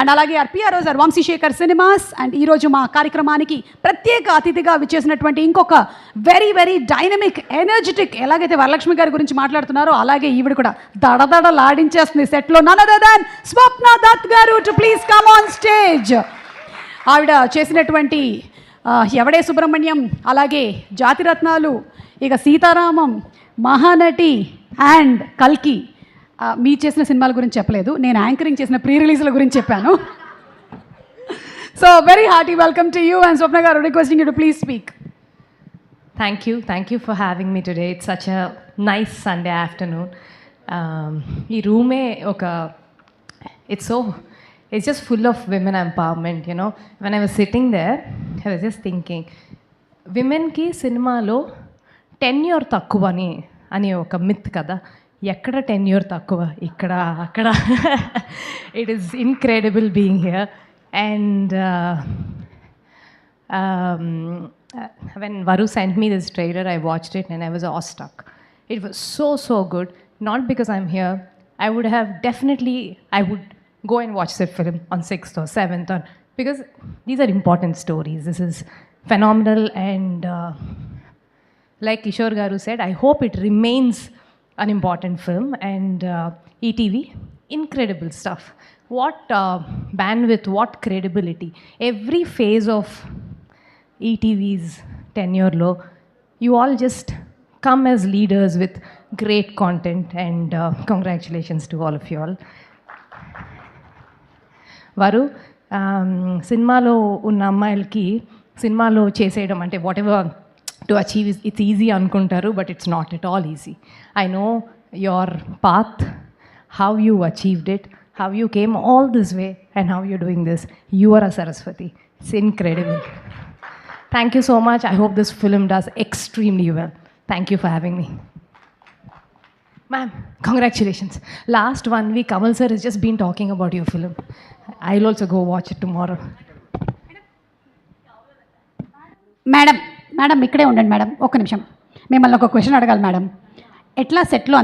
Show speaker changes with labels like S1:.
S1: And అలాగే RPR sir Vamsi Sekhar cinemas. And ఈరోజు మా కార్యక్రమానికి ప్రత్యేక అతిథిగా విచ్చేసినటువంటి ఇంకొక వెరీ వెరీ డైనమిక్ ఎనర్జెటిక్, ఎలాగైతే వరలక్ష్మి గారి గురించి మాట్లాడుతున్నారో అలాగే ఈవిడ కూడా దడదడలాడించేస్తుంది సెట్లో. నన్ అదర్ దాన్ స్వప్న దత్ గారు to please come on stage. ఆవిడ చేసినటువంటి ఎవడే సుబ్రహ్మణ్యం, అలాగే జాతిరత్నాలు, ఇక సీతారామం, మహానటి అండ్ కల్కి. మీ చేసిన సినిమాల గురించి చెప్పలేదు, నేను యాంకరింగ్ చేసిన ప్రీ రిలీజ్ల గురించి చెప్పాను. So very hearty welcome to you and Swapna garu requesting you to please speak.
S2: Thank you for having me today. It's such a nice Sunday afternoon. ఈ రూమే it's just full of women empowerment, you know. When I was sitting there, I was just thinking, women ki సినిమాలో tenure తక్కువని అని ఒక myth కదా. ఎక్కడ tenure తక్కువ, ఇక్కడ అక్కడ. It is incredible being here. And when Varu sent me this trailer, I watched it and I was awestruck. It was so good. Not because I'm here. I would go and watch the film on 6th or 7th, because these are important stories. This is phenomenal, and like Kishore Garu said, I hope it remains an important film. And ETV, incredible stuff. What bandwidth, what credibility. Every phase of ETV's tenure low, you all just come as leaders with great content, and congratulations to all of you all. వారు సినిమాలో ఉన్న అమ్మాయిలకి సినిమాలో చేసేయడం అంటే whatever to achieve it's easy అనుకుంటారు, but it's not at all easy. I know your path, how you achieved it, how you came all this way, and how you doing this. You are a Saraswati. It's incredible. Thank you so much. I hope this film does extremely well. Thank you for having me. Ma'am, congratulations. Last 1 week, Kamal sir has just been talking about your film. I'll also go watch it tomorrow.
S1: Madam ఇక్కడే ఉండండి madam, ఒక్క నిమిషం. మిమ్మల్ని ఒక question అడగాలి madam. ఎట్లా సెట్లో